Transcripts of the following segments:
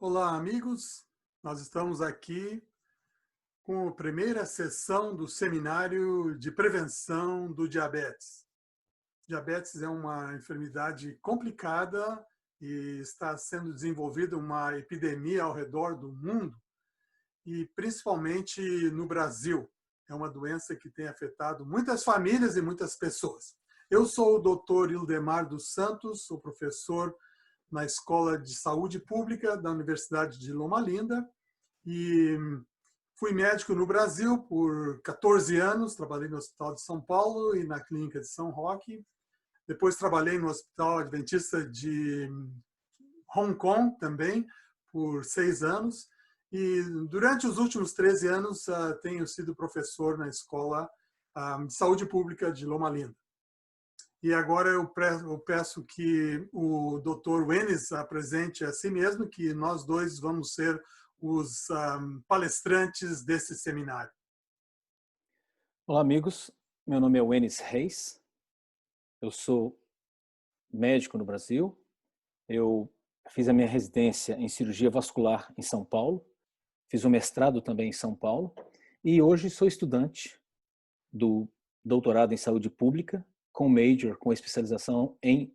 Olá, amigos. Nós estamos aqui com a primeira sessão do seminário de prevenção do diabetes. Diabetes é uma enfermidade complicada e está sendo desenvolvida uma epidemia ao redor do mundo e principalmente no Brasil. É uma doença que tem afetado muitas famílias e muitas pessoas. Eu sou o Dr. Ildemar dos Santos, sou professor na Escola de Saúde Pública da Universidade de Loma Linda e fui médico no Brasil por 14 anos, trabalhei no Hospital de São Paulo e na Clínica de São Roque. Depois trabalhei no Hospital Adventista de Hong Kong também por 6 anos. E durante os últimos 13 anos tenho sido professor na Escola de Saúde Pública de Loma Linda. E agora eu peço que o Dr. Wenis apresente a si mesmo, que nós dois vamos ser os palestrantes desse seminário. Olá, amigos. Meu nome é Wenis Reis. Eu sou médico no Brasil. Eu fiz a minha residência em cirurgia vascular em São Paulo. Fiz o mestrado também em São Paulo. E hoje sou estudante do doutorado em saúde pública, com especialização em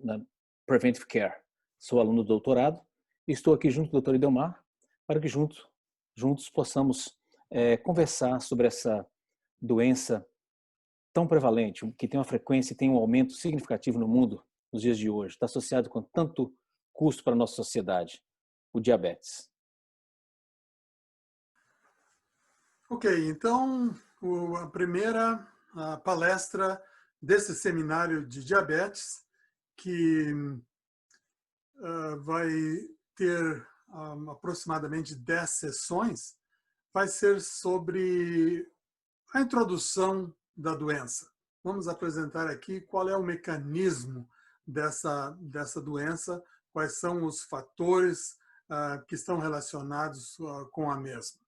na Preventive Care. Sou aluno do doutorado e estou aqui junto do Dr. Ildemar para que juntos possamos conversar sobre essa doença tão prevalente, que tem uma frequência e tem um aumento significativo no mundo nos dias de hoje, está associado com tanto custo para a nossa sociedade, o diabetes. Ok, então a primeira palestra desse seminário de diabetes, que vai ter aproximadamente 10 sessões, vai ser sobre a introdução da doença. Vamos apresentar aqui qual é o mecanismo dessa doença, quais são os fatores que estão relacionados com a mesma.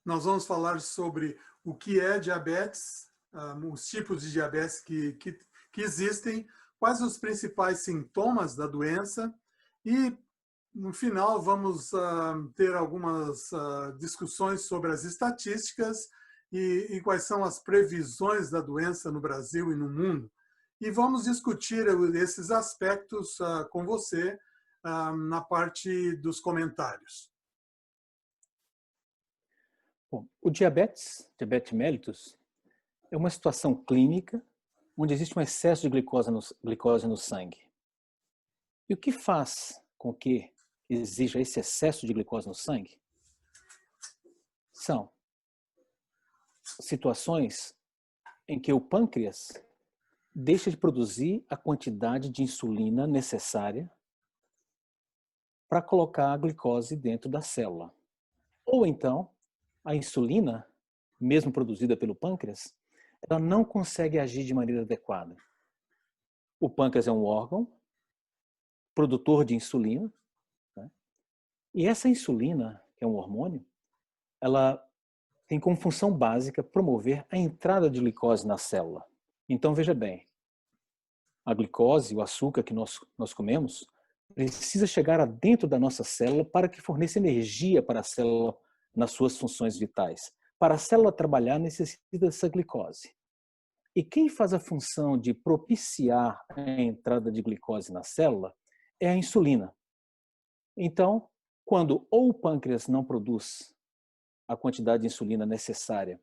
Nós vamos falar sobre o que é diabetes, os tipos de diabetes que existem, quais os principais sintomas da doença e, no final, vamos ter algumas discussões sobre as estatísticas e quais são as previsões da doença no Brasil e no mundo. E vamos discutir esses aspectos com você na parte dos comentários. Bom, o diabetes mellitus, é uma situação clínica onde existe um excesso de glicose no sangue. E o que faz com que exija esse excesso de glicose no sangue? São situações em que o pâncreas deixa de produzir a quantidade de insulina necessária para colocar a glicose dentro da célula. Ou então, a insulina, mesmo produzida pelo pâncreas, ela não consegue agir de maneira adequada. O pâncreas é um órgão produtor de insulina, né? E essa insulina, que é um hormônio, ela tem como função básica promover a entrada de glicose na célula. Então, veja bem, a glicose, o açúcar que nós comemos, precisa chegar dentro da nossa célula para que forneça energia para a célula nas suas funções vitais. Para a célula trabalhar, necessita dessa glicose. E quem faz a função de propiciar a entrada de glicose na célula é a insulina. Então, quando ou o pâncreas não produz a quantidade de insulina necessária,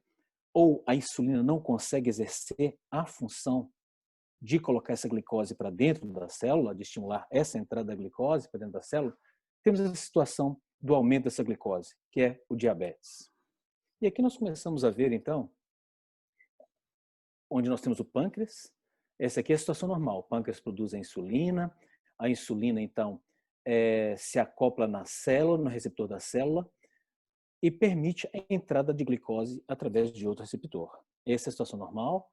ou a insulina não consegue exercer a função de colocar essa glicose para dentro da célula, de estimular essa entrada da glicose para dentro da célula, temos a situação do aumento dessa glicose, que é o diabetes. E aqui nós começamos a ver, então, onde nós temos o pâncreas. Essa aqui é a situação normal. O pâncreas produz a insulina, então, se acopla na célula, no receptor da célula, e permite a entrada de glicose através de outro receptor. Essa é a situação normal.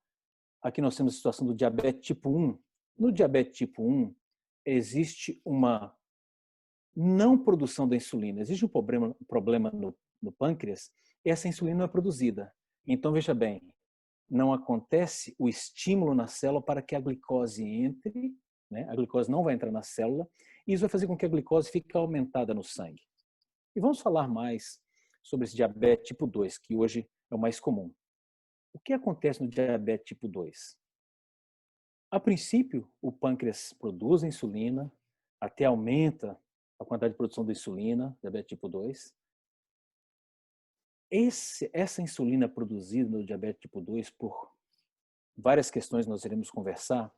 Aqui nós temos a situação do diabetes tipo 1. No diabetes tipo 1, existe uma não produção da insulina. Existe um problema no pâncreas e essa insulina não é produzida. Então, veja bem, não acontece o estímulo na célula para que a glicose entre, né? A glicose não vai entrar na célula, e isso vai fazer com que a glicose fique aumentada no sangue. E vamos falar mais sobre esse diabetes tipo 2, que hoje é o mais comum. O que acontece no diabetes tipo 2? A princípio, o pâncreas produz a insulina, até aumenta a quantidade de produção de insulina, diabetes tipo 2. Essa insulina produzida no diabetes tipo 2, por várias questões nós iremos conversar,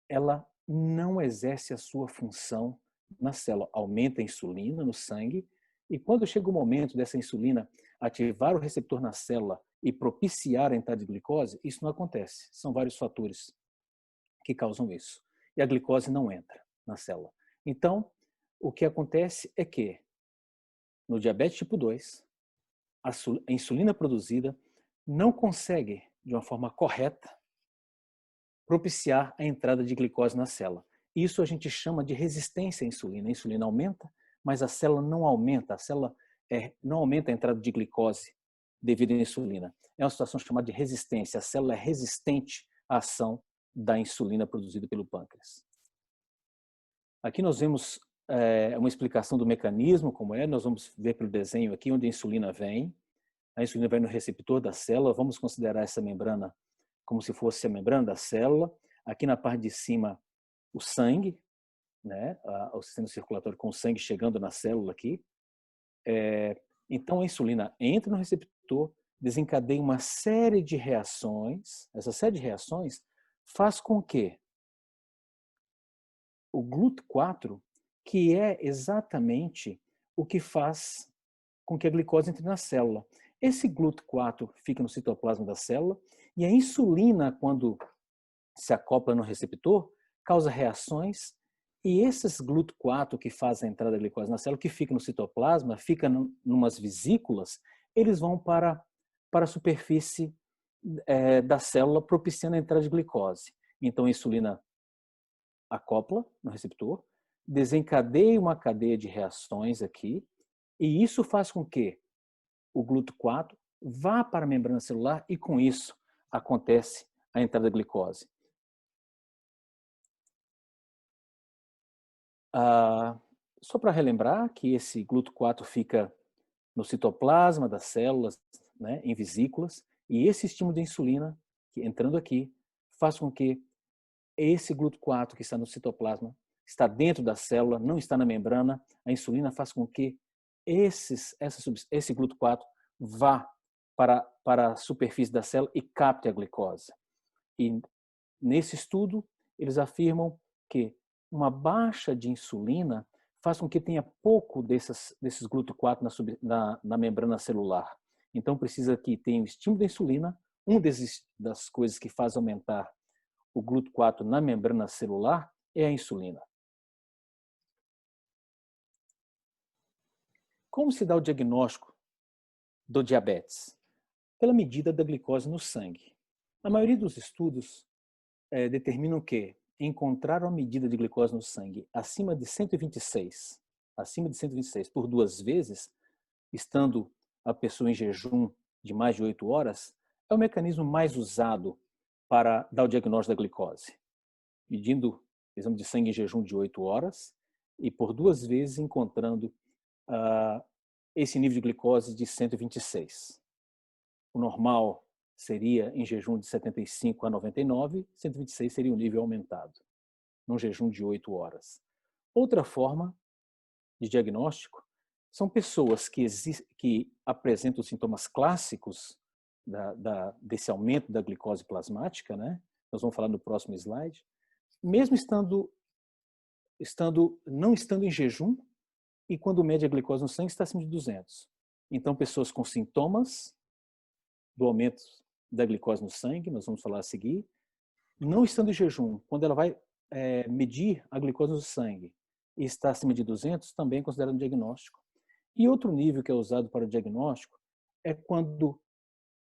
ela não exerce a sua função na célula. Aumenta a insulina no sangue, e quando chega o momento dessa insulina ativar o receptor na célula e propiciar a entrada de glicose, isso não acontece. São vários fatores que causam isso. E a glicose não entra na célula. Então, o que acontece é que no diabetes tipo 2, a insulina produzida não consegue, de uma forma correta, propiciar a entrada de glicose na célula. Isso a gente chama de resistência à insulina. A insulina aumenta, mas a célula não aumenta. A célula não aumenta a entrada de glicose devido à insulina. É uma situação chamada de resistência. A célula é resistente à ação da insulina produzida pelo pâncreas. Aqui nós vemos uma explicação do mecanismo, como é. Nós vamos ver pelo desenho aqui onde a insulina vem. A insulina vai no receptor da célula. Vamos considerar essa membrana como se fosse a membrana da célula. Aqui na parte de cima, o sangue, né? O sistema circulatório com o sangue chegando na célula aqui. Então a insulina entra no receptor, desencadeia uma série de reações. Essa série de reações faz com que o GLUT4, que é exatamente o que faz com que a glicose entre na célula. Esse GLUT4 fica no citoplasma da célula e a insulina, quando se acopla no receptor, causa reações, e esses GLUT4 que fazem a entrada da glicose na célula, que fica no citoplasma, fica numas vesículas, eles vão para a superfície da célula, propiciando a entrada de glicose. Então a insulina acopla no receptor, desencadeia uma cadeia de reações aqui, e isso faz com que o GLUT4 vá para a membrana celular e com isso acontece a entrada da glicose. Só para relembrar que esse GLUT4 fica no citoplasma das células, né, em vesículas, e esse estímulo de insulina, que entrando aqui, faz com que esse GLUT4 que está no citoplasma, está dentro da célula, não está na membrana, a insulina faz com que esse GLUT4 vá para a superfície da célula e capte a glicose. E nesse estudo, eles afirmam que uma baixa de insulina faz com que tenha pouco desses GLUT4 na membrana celular. Então precisa que tenha o estímulo da insulina, das coisas que faz aumentar o GLUT4 na membrana celular é a insulina. Como se dá o diagnóstico do diabetes? Pela medida da glicose no sangue. A maioria dos estudos determinam que encontrar uma medida de glicose no sangue acima de 126 por 2 vezes, estando a pessoa em jejum de mais de 8 horas, é o mecanismo mais usado para dar o diagnóstico da glicose. Medindo exame de sangue em jejum de 8 horas e por 2 vezes encontrando esse nível de glicose de 126. O normal seria em jejum de 75 a 99, 126 seria o nível aumentado, num jejum de 8 horas. Outra forma de diagnóstico são pessoas que apresentam sintomas clássicos desse aumento da glicose plasmática, né? Nós vamos falar no próximo slide. Mesmo não estando em jejum, e quando mede a glicose no sangue está acima de 200. Então, pessoas com sintomas do aumento da glicose no sangue, nós vamos falar a seguir, não estando em jejum, quando ela vai medir a glicose no sangue e está acima de 200, também é considerado um diagnóstico. E outro nível que é usado para o diagnóstico é quando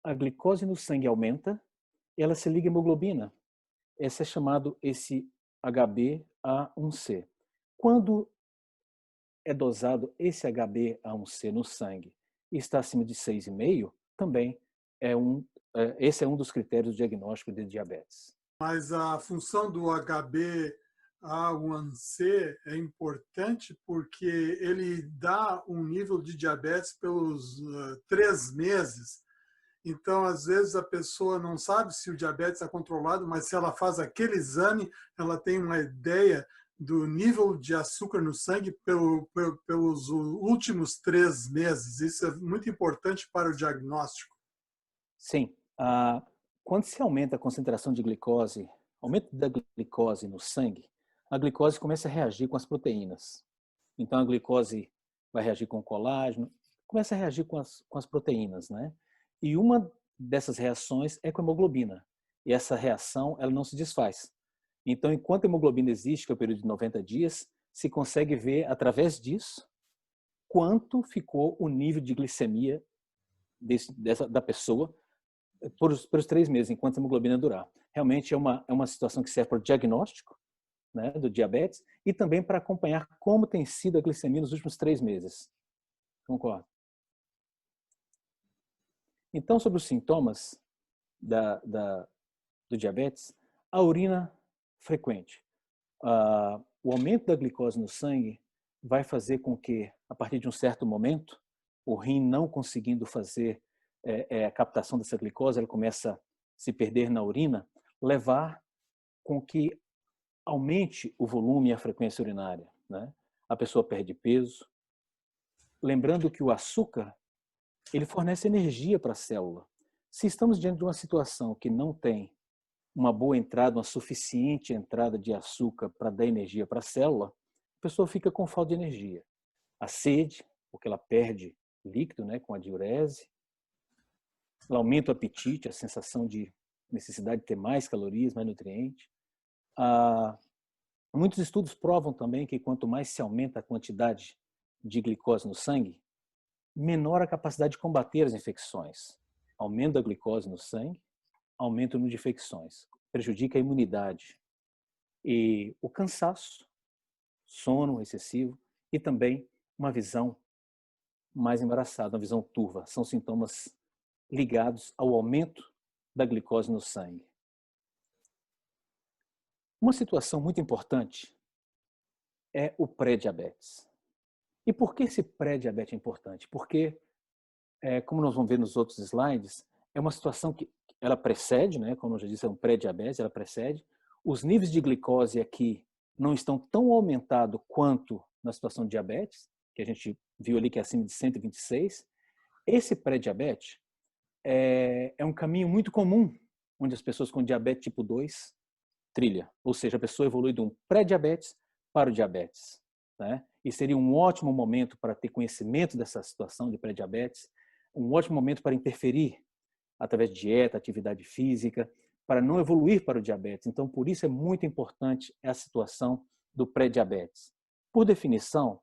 a glicose no sangue aumenta, ela se liga à hemoglobina. Esse é chamado esse HbA1c. Quando é dosado esse HbA1c no sangue e está acima de 6,5, também é um esse é um dos critérios do diagnóstico de diabetes. Mas a função do HbA1c é importante porque ele dá um nível de diabetes pelos 3 meses. Então, às vezes, a pessoa não sabe se o diabetes está controlado, mas se ela faz aquele exame, ela tem uma ideia do nível de açúcar no sangue pelos últimos 3 meses. Isso é muito importante para o diagnóstico. Sim. Quando se aumenta a concentração de glicose, aumento da glicose no sangue, a glicose começa a reagir com as proteínas. Então, a glicose vai reagir com o colágeno, começa a reagir com as proteínas, né? E uma dessas reações é com a hemoglobina. E essa reação, ela não se desfaz. Então, enquanto a hemoglobina existe, que é o período de 90 dias, se consegue ver, através disso, quanto ficou o nível de glicemia da pessoa pelos 3 meses, enquanto a hemoglobina durar. Realmente é uma situação que serve para o diagnóstico, né, do diabetes e também para acompanhar como tem sido a glicemia nos últimos 3 meses. Concordo? Então, sobre os sintomas do diabetes, a urina frequente. O aumento da glicose no sangue vai fazer com que, a partir de um certo momento, o rim não conseguindo fazer a captação dessa glicose, ela começa a se perder na urina, levar com que aumente o volume e a frequência urinária, né? A pessoa perde peso. Lembrando que o açúcar, ele fornece energia para a célula. Se estamos diante de uma situação que não tem uma boa entrada, uma suficiente entrada de açúcar para dar energia para a célula, a pessoa fica com falta de energia. A sede, porque ela perde líquido, né, com a diurese. Ela aumenta o apetite, a sensação de necessidade de ter mais calorias, mais nutrientes. Muitos estudos provam também que quanto mais se aumenta a quantidade de glicose no sangue, menor a capacidade de combater as infecções. Aumento da glicose no sangue, aumento no de infecções, prejudica a imunidade. E o cansaço, sono excessivo e também uma visão mais embaraçada, uma visão turva. São sintomas ligados ao aumento da glicose no sangue. Uma situação muito importante é o pré-diabetes. E por que esse pré-diabetes é importante? Porque, como nós vamos ver nos outros slides, é uma situação que ela precede, né? Como eu já disse, é um pré-diabetes, ela precede. Os níveis de glicose aqui não estão tão aumentados quanto na situação de diabetes, que a gente viu ali que é acima de 126. Esse pré-diabetes é um caminho muito comum, onde as pessoas com diabetes tipo 2 trilha. Ou seja, a pessoa evolui de um pré-diabetes para o diabetes, né? E seria um ótimo momento para ter conhecimento dessa situação de pré-diabetes, um ótimo momento para interferir através de dieta, atividade física, para não evoluir para o diabetes. Então, por isso é muito importante a situação do pré-diabetes. Por definição,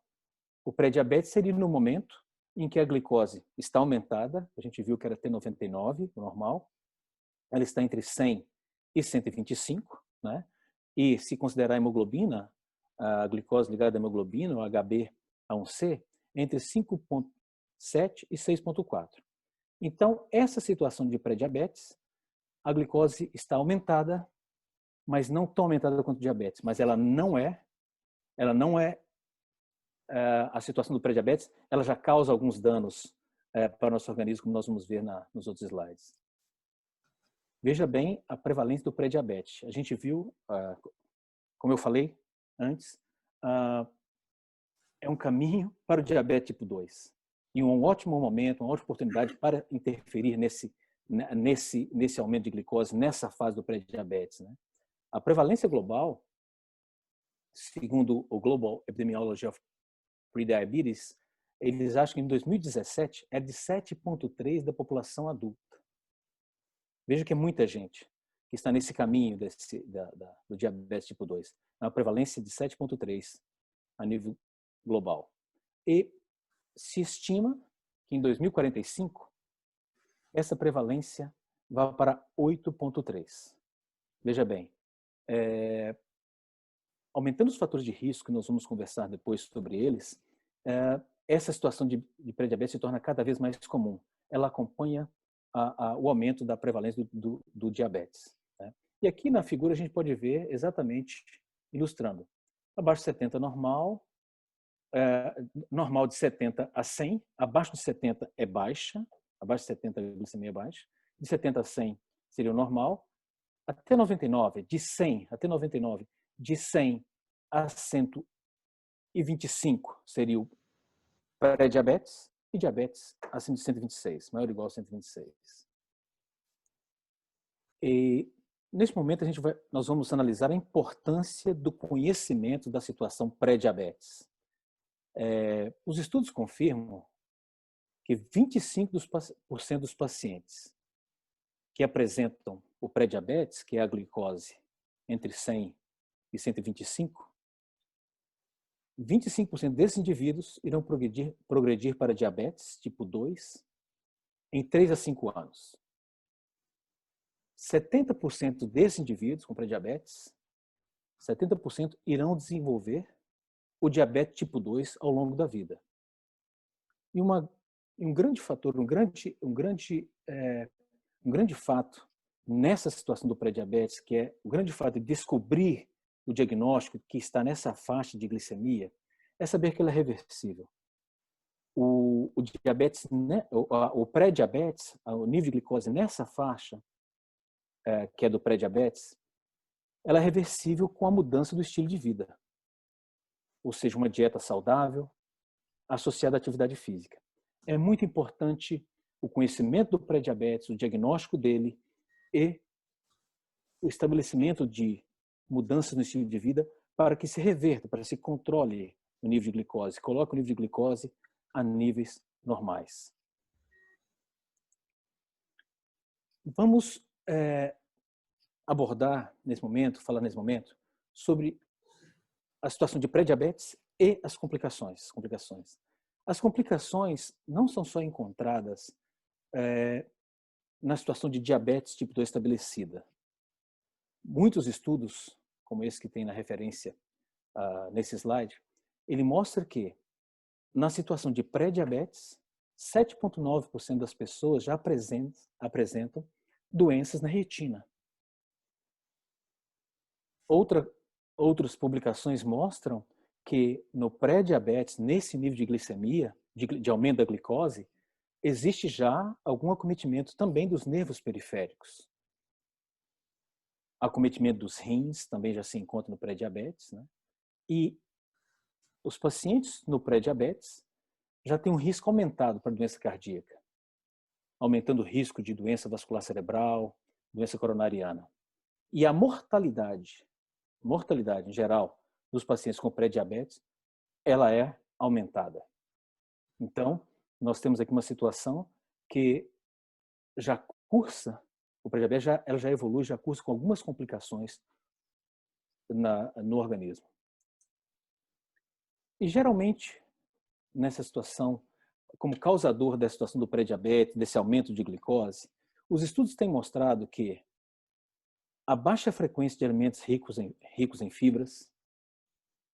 o pré-diabetes seria no momento em que a glicose está aumentada, a gente viu que era T99, o normal, ela está entre 100 e 125, né? E se considerar a hemoglobina, a glicose ligada à hemoglobina, o HbA1c, entre 5,7 e 6,4. Então, essa situação de pré-diabetes, a glicose está aumentada, mas não tão aumentada quanto o diabetes, mas ela não é a situação do pré-diabetes, ela já causa alguns danos para o nosso organismo, como nós vamos ver nos outros slides. Veja bem a prevalência do pré-diabetes. A gente viu, como eu falei antes, é um caminho para o diabetes tipo 2. E um ótimo momento, uma ótima oportunidade para interferir nesse aumento de glicose, nessa fase do pré-diabetes, né? A prevalência global, segundo o Global Epidemiology of Prediabetes, eles acham que em 2017 é de 7,3% da população adulta. Veja que é muita gente que está nesse caminho do diabetes tipo 2. É uma prevalência de 7,3% a nível global. E se estima que em 2045 essa prevalência vai para 8,3%. Veja bem, aumentando os fatores de risco, que nós vamos conversar depois sobre eles, essa situação de pré-diabetes se torna cada vez mais comum. Ela acompanha o aumento da prevalência do diabetes, né? E aqui na figura a gente pode ver exatamente, ilustrando. Abaixo de 70 normal, normal de 70 a 100, abaixo de 70 é baixa, abaixo de 70 a glicemia é baixa, de 70 a 100 seria o normal, até 99, de 100 até 99, de 100 a 125 seria o pré-diabetes e diabetes acima de 126, maior ou igual a 126. E neste momento nós vamos analisar a importância do conhecimento da situação pré-diabetes. Os estudos confirmam que 25% dos pacientes que apresentam o pré-diabetes, que é a glicose entre 100 e 125, 25% desses indivíduos irão progredir para diabetes tipo 2 em 3 a 5 anos. 70% desses indivíduos com pré-diabetes, 70% irão desenvolver o diabetes tipo 2 ao longo da vida. E um grande fator, um grande fato nessa situação do pré-diabetes, que é o grande fato de descobrir o diagnóstico que está nessa faixa de glicemia, é saber que ela é reversível. O diabetes, né, o pré-diabetes, o nível de glicose nessa faixa, que é do pré-diabetes, ela é reversível com a mudança do estilo de vida. Ou seja, uma dieta saudável associada à atividade física. É muito importante o conhecimento do pré-diabetes, o diagnóstico dele e o estabelecimento de mudanças no estilo de vida para que se reverta, para que se controle o nível de glicose, coloque o nível de glicose a níveis normais. Vamos falar nesse momento, sobre a situação de pré-diabetes e as complicações. As complicações não são só encontradas na situação de diabetes tipo 2 estabelecida. Muitos estudos, como esse que tem na referência nesse slide, ele mostra que na situação de pré-diabetes, 7,9% das pessoas já apresentam doenças na retina. Outras publicações mostram que no pré-diabetes, nesse nível de glicemia, de aumento da glicose, existe já algum acometimento também dos nervos periféricos. Acometimento dos rins também já se encontra no pré-diabetes, né? E os pacientes no pré-diabetes já têm um risco aumentado para doença cardíaca, aumentando o risco de doença vascular cerebral, doença coronariana. E a mortalidade em geral dos pacientes com pré-diabetes, ela é aumentada. Então, nós temos aqui uma situação que já cursa, o pré-diabetes ela já evolui, já cursa com algumas complicações no organismo. E geralmente, nessa situação, como causador dessa situação do pré-diabetes, desse aumento de glicose, os estudos têm mostrado que a baixa frequência de alimentos ricos em fibras,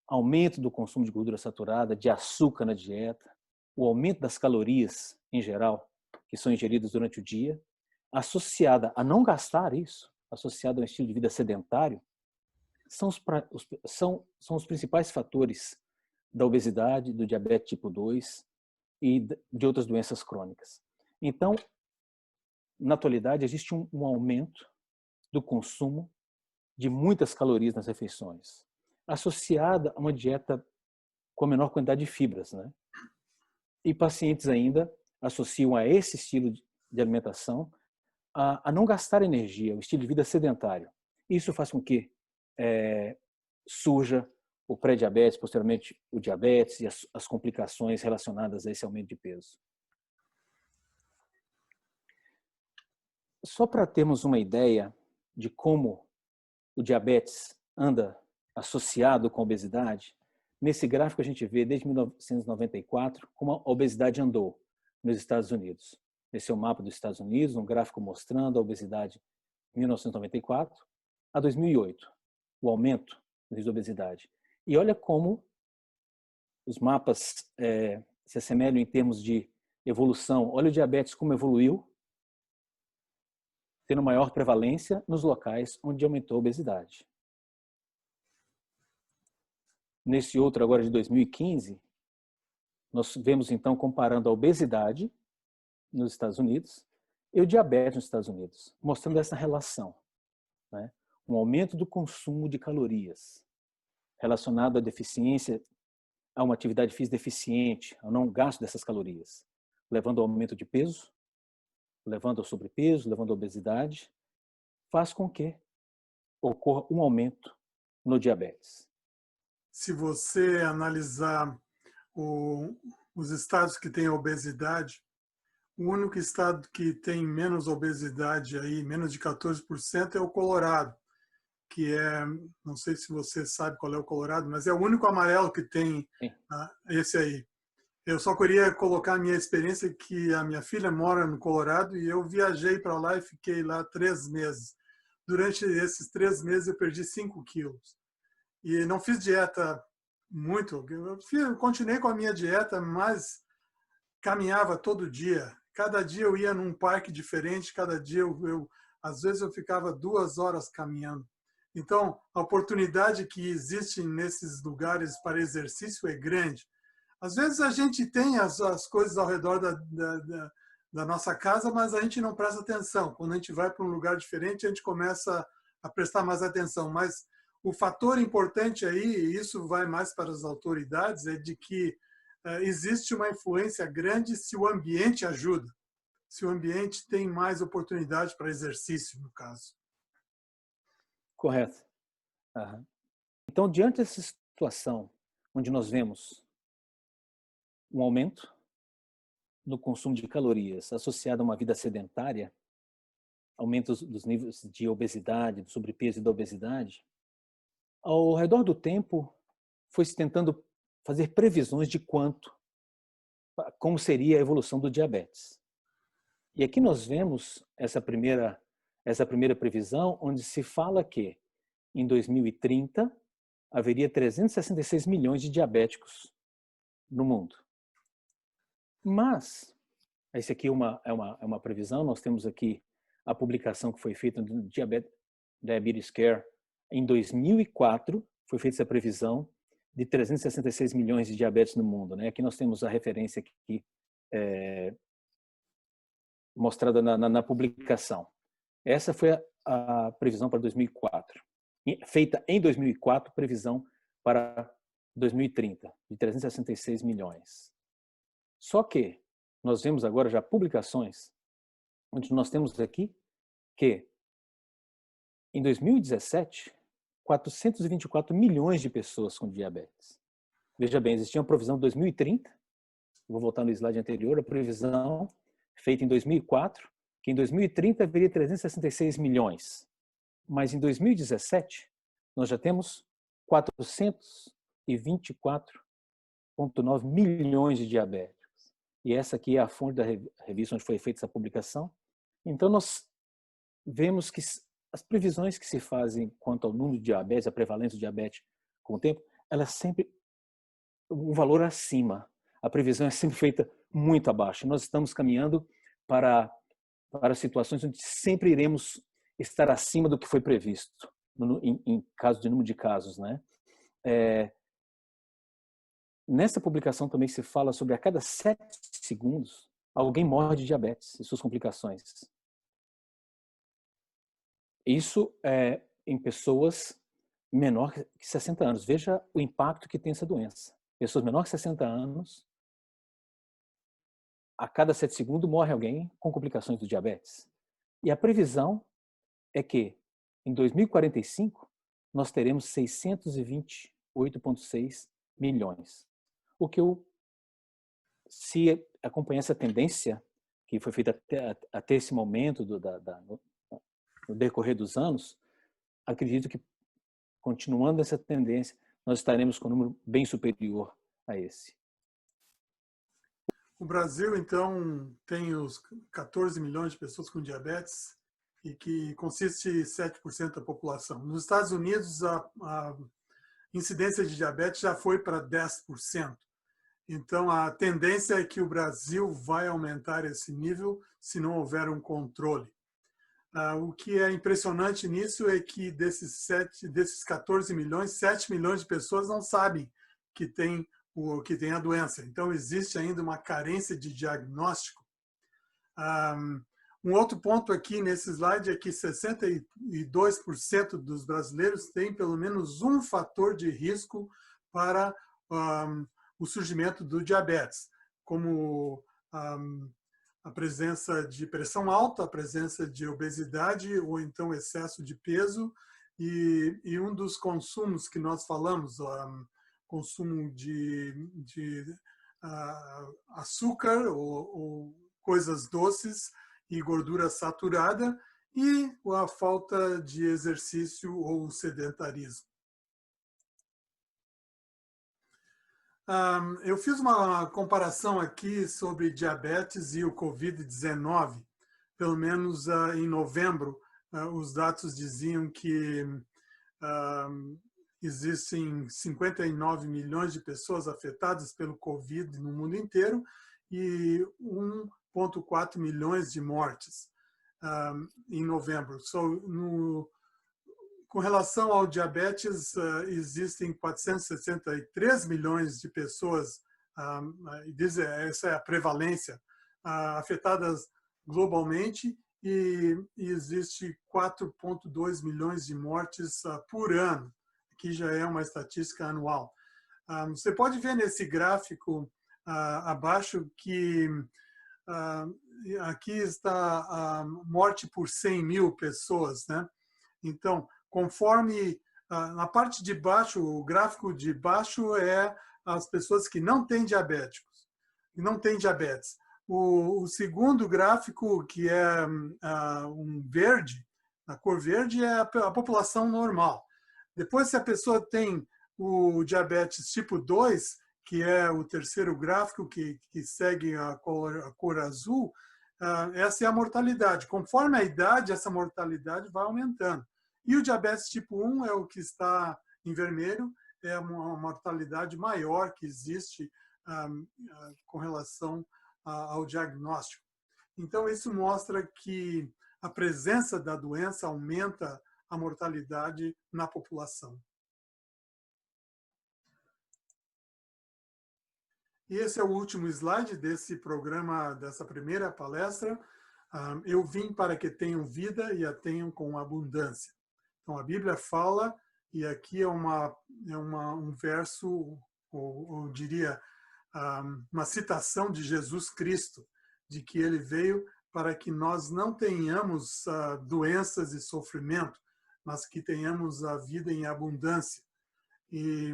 aumento do consumo de gordura saturada, de açúcar na dieta, o aumento das calorias em geral, que são ingeridas durante o dia, associada a não gastar isso, associada a um estilo de vida sedentário, são os principais fatores da obesidade, do diabetes tipo 2 e de outras doenças crônicas. Então, na atualidade, existe um aumento do consumo de muitas calorias nas refeições, associada a uma dieta com a menor quantidade de fibras, né? E pacientes ainda associam a esse estilo de alimentação a não gastar energia, o estilo de vida sedentário. Isso faz com que surja o pré-diabetes, posteriormente o diabetes e as complicações relacionadas a esse aumento de peso. Só para termos uma ideia de como o diabetes anda associado com a obesidade, nesse gráfico a gente vê desde 1994 como a obesidade andou nos Estados Unidos. Esse é o mapa dos Estados Unidos, um gráfico mostrando a obesidade em 1994 a 2008, o aumento da obesidade. E olha como os mapas se assemelham em termos de evolução. Olha o diabetes como evoluiu tendo maior prevalência nos locais onde aumentou a obesidade. Nesse outro agora de 2015, nós vemos então comparando a obesidade nos Estados Unidos e o diabetes nos Estados Unidos, mostrando essa relação, né? Um aumento do consumo de calorias relacionado à deficiência, a uma atividade física deficiente, ao não gasto dessas calorias, levando ao aumento de peso, levando ao sobrepeso, levando à obesidade, faz com que ocorra um aumento no diabetes. Se você analisar os estados que têm obesidade, o único estado que tem menos obesidade, aí, menos de 14%, é o Colorado, que é, não sei se você sabe qual é o Colorado, mas é o único amarelo que tem esse aí. Eu só queria colocar a minha experiência que a minha filha mora no Colorado e eu viajei para lá e fiquei lá 3 meses. Durante esses 3 meses eu perdi 5 quilos. E não fiz dieta muito, eu continuei com a minha dieta, mas caminhava todo dia. Cada dia eu ia num parque diferente, cada dia às vezes eu ficava 2 horas caminhando. Então, a oportunidade que existe nesses lugares para exercício é grande. Às vezes a gente tem as coisas ao redor da nossa casa, mas a gente não presta atenção. Quando a gente vai para um lugar diferente, a gente começa a prestar mais atenção. Mas o fator importante aí, e isso vai mais para as autoridades, é de que existe uma influência grande se o ambiente ajuda, se o ambiente tem mais oportunidade para exercício, no caso. Correto. Uhum. Então, diante dessa situação, onde nós vemos um aumento no consumo de calorias associado a uma vida sedentária, aumento dos níveis de obesidade, do sobrepeso e da obesidade, ao redor do tempo foi se tentando fazer previsões de como seria a evolução do diabetes. E aqui nós vemos essa primeira previsão, onde se fala que em 2030 haveria 366 milhões de diabéticos no mundo. Mas, esse aqui é uma previsão, nós temos aqui a publicação que foi feita no Diabetes Care em 2004, foi feita essa previsão de 366 milhões de diabetes no mundo, né? Aqui nós temos a referência aqui mostrada na publicação. Essa foi a previsão para 2004. Feita em 2004, previsão para 2030, de 366 milhões. Só que nós vemos agora já publicações onde nós temos aqui que em 2017, 424 milhões de pessoas com diabetes. Veja bem, existia uma previsão de 2030, vou voltar no slide anterior, a previsão feita em 2004, que em 2030 haveria 366 milhões. Mas em 2017, nós já temos 424,9 milhões de diabéticos. E essa aqui é a fonte da revista onde foi feita essa publicação. Então, nós vemos que as previsões que se fazem quanto ao número de diabetes, a prevalência do diabetes com o tempo, ela é sempre um valor acima. A previsão é sempre feita muito abaixo. Nós estamos caminhando para situações onde sempre iremos estar acima do que foi previsto, em caso de número de casos, né? Nessa publicação também se fala sobre a cada 7 segundos alguém morre de diabetes e suas complicações. Isso é em pessoas menor que 60 anos. Veja o impacto que tem essa doença. Pessoas menor que 60 anos, a cada 7 segundos morre alguém com complicações do diabetes. E a previsão é que em 2045 nós teremos 628,6 milhões. O que se acompanhar essa tendência que foi feita até esse momento no decorrer dos anos, acredito que continuando essa tendência nós estaremos com um número bem superior a esse. O Brasil, então, tem os 14 milhões de pessoas com diabetes e que consiste em 7% da população. Nos Estados Unidos, a incidência de diabetes já foi para 10%. Então, a tendência é que o Brasil vai aumentar esse nível se não houver um controle. O que é impressionante nisso é que desses 14 milhões, 7 milhões de pessoas não sabem que tem a doença. Então, existe ainda uma carência de diagnóstico. Um outro ponto aqui nesse slide é que 62% dos brasileiros têm pelo menos um fator de risco para o surgimento do diabetes, como a presença de pressão alta, a presença de obesidade ou então excesso de peso e um dos consumos que nós falamos, consumo de açúcar ou coisas doces e gordura saturada e a falta de exercício ou sedentarismo. Eu fiz uma comparação aqui sobre diabetes e o Covid-19. Pelo menos em novembro, os dados diziam que existem 59 milhões de pessoas afetadas pelo Covid no mundo inteiro e 1,4 milhões de mortes em novembro. Com relação ao diabetes, existem 463 milhões de pessoas, essa é a prevalência, afetadas globalmente e existe 4,2 milhões de mortes por ano, que já é uma estatística anual. Você pode ver nesse gráfico abaixo que aqui está a morte por 100 mil pessoas, né? Então, conforme na parte de baixo, o gráfico de baixo é as pessoas que não têm diabéticos, que não têm diabetes. O segundo gráfico, que é um verde, a cor verde, é a população normal. Depois, se a pessoa tem o diabetes tipo 2, que é o terceiro gráfico que segue a cor azul, essa é a mortalidade. Conforme a idade, essa mortalidade vai aumentando. E o diabetes tipo 1 é o que está em vermelho, é uma mortalidade maior que existe com relação ao diagnóstico. Então, isso mostra que a presença da doença aumenta a mortalidade na população. E esse é o último slide desse programa, dessa primeira palestra. Eu vim para que tenham vida e a tenham com abundância. Então, a Bíblia fala, e aqui é um verso, ou diria, uma citação de Jesus Cristo, de que ele veio para que nós não tenhamos doenças e sofrimento, mas que tenhamos a vida em abundância. E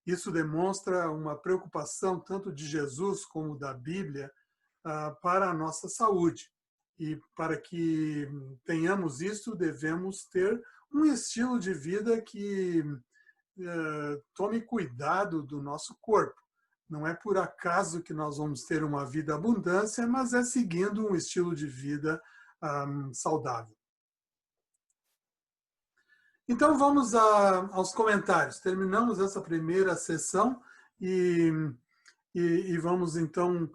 isso demonstra uma preocupação tanto de Jesus como da Bíblia para a nossa saúde. E para que tenhamos isso, devemos ter um estilo de vida que tome cuidado do nosso corpo. Não é por acaso que nós vamos ter uma vida abundância, mas é seguindo um estilo de vida saudável. Então, vamos aos comentários. Terminamos essa primeira sessão e vamos, então,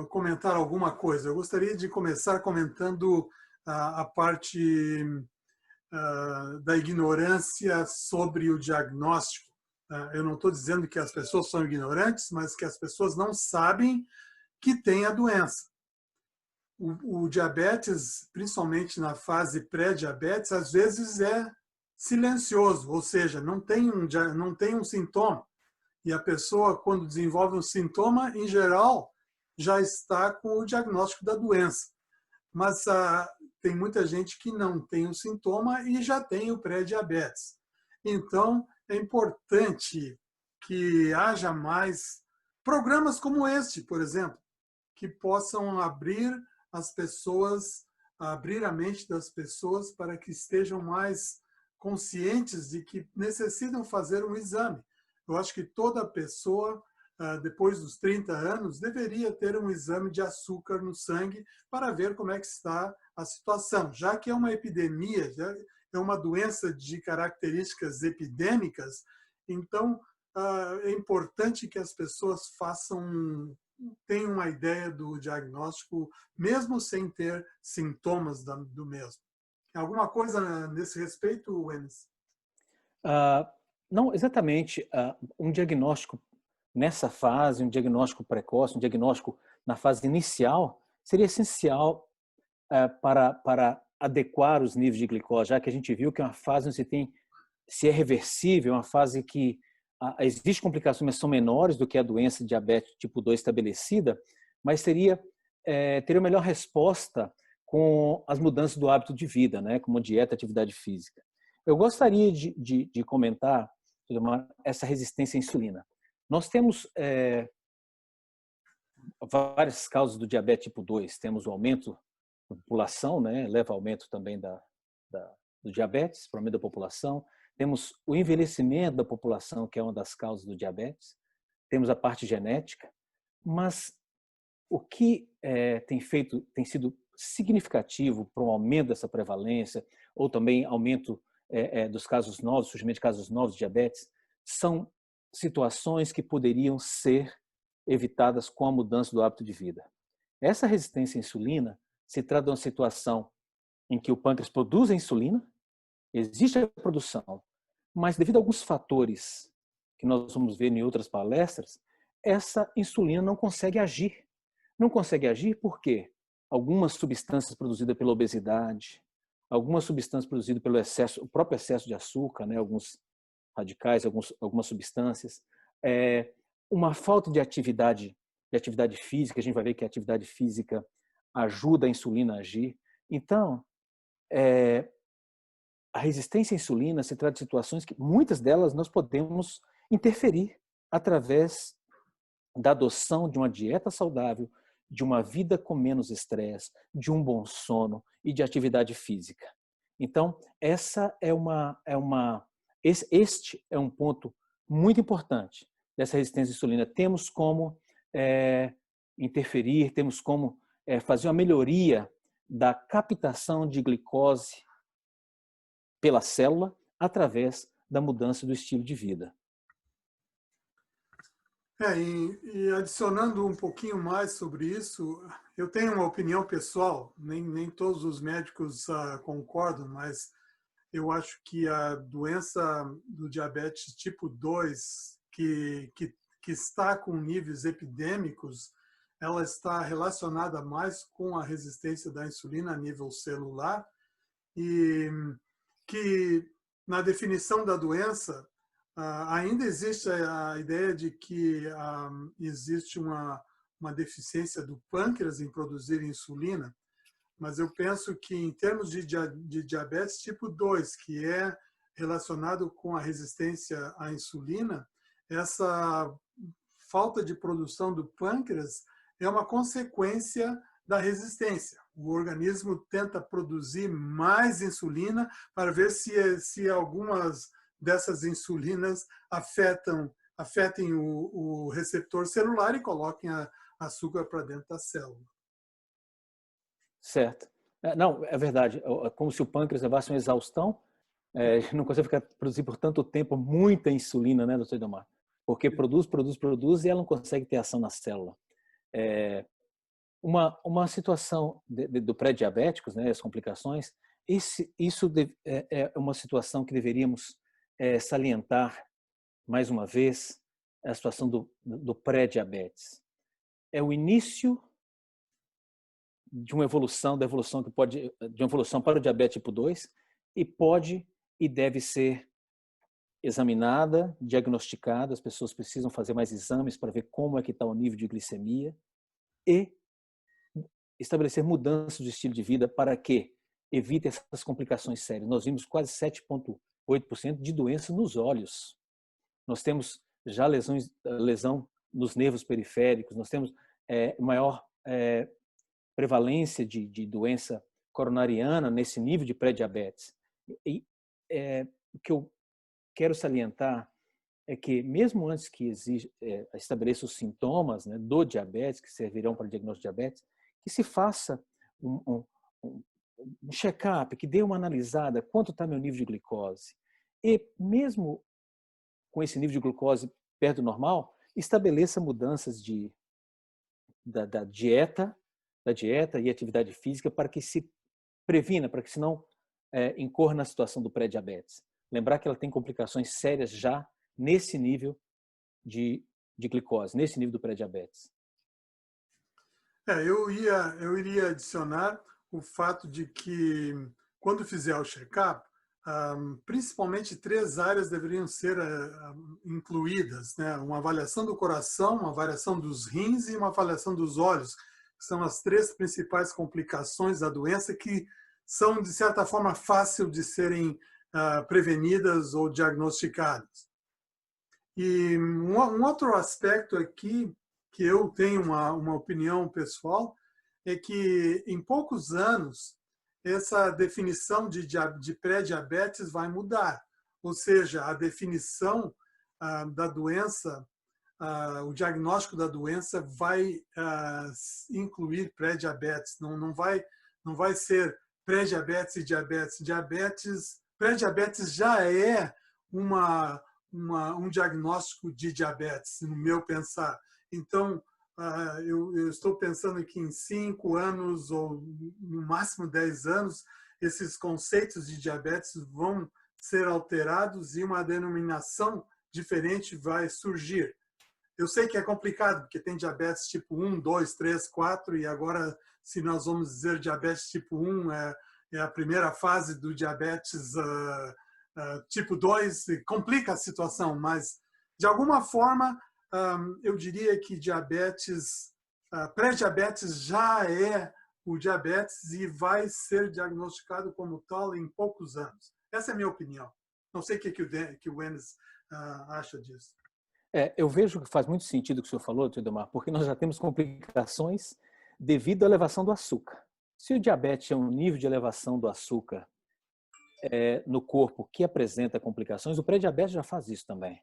comentar alguma coisa. Eu gostaria de começar comentando a parte da ignorância sobre o diagnóstico. Eu não estou dizendo que as pessoas são ignorantes, mas que as pessoas não sabem que têm a doença. O diabetes, principalmente na fase pré-diabetes, às vezes é silencioso, ou seja, não tem um sintoma. E a pessoa, quando desenvolve um sintoma, em geral, já está com o diagnóstico da doença. Mas tem muita gente que não tem o sintoma e já tem o pré-diabetes. Então, é importante que haja mais programas como este, por exemplo, que possam abrir a mente das pessoas para que estejam mais conscientes de que necessitam fazer um exame. Eu acho que toda pessoa, depois dos 30 anos, deveria ter um exame de açúcar no sangue para ver como é que está a situação. Já que é uma epidemia, já é uma doença de características epidêmicas, então é importante que as pessoas tenham uma ideia do diagnóstico, mesmo sem ter sintomas do mesmo. Alguma coisa nesse respeito, Enes? Ah, não, exatamente. Um diagnóstico nessa fase, um diagnóstico precoce, um diagnóstico na fase inicial, seria essencial para adequar os níveis de glicose, já que a gente viu que é uma fase onde se é reversível, uma fase que existe complicações, mas são menores do que a doença de diabetes tipo 2 estabelecida, mas teria melhor resposta com as mudanças do hábito de vida, né, como dieta e atividade física. Eu gostaria de comentar essa resistência à insulina. Nós temos várias causas do diabetes tipo 2. Temos o aumento da população, né, leva ao aumento também do diabetes, para o aumento da população. Temos o envelhecimento da população, que é uma das causas do diabetes. Temos a parte genética. Mas o que tem sido significativo para um aumento dessa prevalência, ou também aumento dos casos novos, surgimento de casos novos de diabetes, são situações que poderiam ser evitadas com a mudança do hábito de vida. Essa resistência à insulina se trata de uma situação em que o pâncreas produz a insulina, existe a produção, mas devido a alguns fatores que nós vamos ver em outras palestras, essa insulina não consegue agir. Não consegue agir porque algumas substâncias produzidas pela obesidade, algumas substâncias produzidas pelo excesso, o próprio excesso de açúcar, né, alguns radicais, algumas substâncias, uma falta de atividade física, a gente vai ver que a atividade física ajuda a insulina a agir. Então, a resistência à insulina se trata de situações que muitas delas nós podemos interferir através da adoção de uma dieta saudável, de uma vida com menos estresse, de um bom sono e de atividade física. Então, este é um ponto muito importante dessa resistência à insulina. Temos como interferir, temos como fazer uma melhoria da captação de glicose pela célula através da mudança do estilo de vida. E adicionando um pouquinho mais sobre isso, eu tenho uma opinião pessoal, nem todos os médicos concordam, mas eu acho que a doença do diabetes tipo 2, que está com níveis epidêmicos, ela está relacionada mais com a resistência da insulina a nível celular e que na definição da doença ainda existe a ideia de que existe uma deficiência do pâncreas em produzir insulina, mas eu penso que em termos de diabetes tipo 2, que é relacionado com a resistência à insulina, essa falta de produção do pâncreas é uma consequência da resistência. O organismo tenta produzir mais insulina para ver se algumas dessas insulinas afetem o receptor celular e coloquem açúcar para dentro da célula. Certo. Não, é verdade. É como se o pâncreas levasse uma exaustão, não consegue produzir por tanto tempo muita insulina, né, doutor Idomar? Porque produz e ela não consegue ter ação na célula. Uma situação do pré-diabéticos, né, as complicações, isso é uma situação que deveríamos salientar mais uma vez, a situação do pré-diabetes. É o início de uma evolução, de uma evolução para o diabetes tipo 2 e pode e deve ser examinada, diagnosticada, as pessoas precisam fazer mais exames para ver como é que está o nível de glicemia e estabelecer mudanças de estilo de vida para que evite essas complicações sérias. Nós vimos quase 7,8% de doenças nos olhos. Nós temos já lesão nos nervos periféricos, nós temos maior prevalência de doença coronariana nesse nível de pré-diabetes. E o que eu quero salientar é que, mesmo antes que estabeleça os sintomas, né, do diabetes, que servirão para o diagnóstico de diabetes, que se faça um check-up, que dê uma analisada, quanto está meu nível de glicose. E mesmo com esse nível de glucose perto do normal, estabeleça mudanças da dieta e atividade física para que se previna, para que senão incorra na situação do pré-diabetes. Lembrar que ela tem complicações sérias já nesse nível de glicose, nesse nível do pré-diabetes. Eu iria adicionar o fato de que, quando fizer o check-up, principalmente 3 áreas deveriam ser incluídas, né? Uma avaliação do coração, uma avaliação dos rins e uma avaliação dos olhos, que são as 3 principais complicações da doença que são, de certa forma, fácil de serem prevenidas ou diagnosticadas. E um outro aspecto aqui, que eu tenho uma opinião pessoal, é que em poucos anos essa definição de pré-diabetes vai mudar. Ou seja, a definição da doença, o diagnóstico da doença vai incluir pré-diabetes. Não vai ser pré-diabetes e diabetes. Pré-diabetes já é um diagnóstico de diabetes, no meu pensar. Então, eu estou pensando que em 5 anos ou no máximo 10 anos, esses conceitos de diabetes vão ser alterados e uma denominação diferente vai surgir. Eu sei que é complicado, porque tem diabetes tipo 1, 2, 3, 4, e agora, se nós vamos dizer diabetes tipo 1, é a primeira fase do diabetes tipo 2, complica a situação, mas, de alguma forma, eu diria que pré-diabetes já é o diabetes e vai ser diagnosticado como tal em poucos anos. Essa é a minha opinião. Não sei o que o Enes acha disso. Eu vejo que faz muito sentido o que o senhor falou, Teodomar, porque nós já temos complicações devido à elevação do açúcar. Se o diabetes é um nível de elevação do açúcar no corpo que apresenta complicações, o pré-diabetes já faz isso também.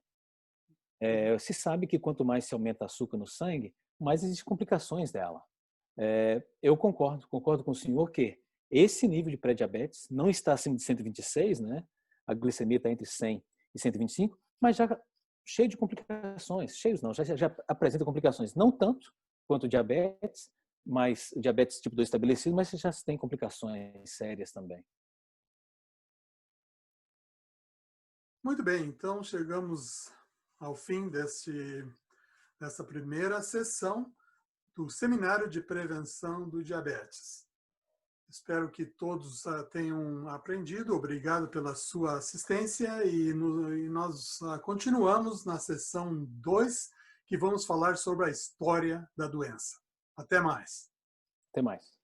Se sabe que quanto mais se aumenta o açúcar no sangue, mais existem complicações dela. Eu concordo com o senhor que esse nível de pré-diabetes não está acima de 126, né? A glicemia está entre 100 e 125, mas já cheio de complicações. Cheios não, já apresenta complicações. Não tanto quanto o diabetes, mas o diabetes tipo 2 estabelecido, mas já se tem complicações sérias também. Muito bem, então chegamos ao fim dessa primeira sessão do Seminário de Prevenção do Diabetes. Espero que todos tenham aprendido. Obrigado pela sua assistência e nós continuamos na sessão 2, que vamos falar sobre a história da doença. Até mais. Até mais.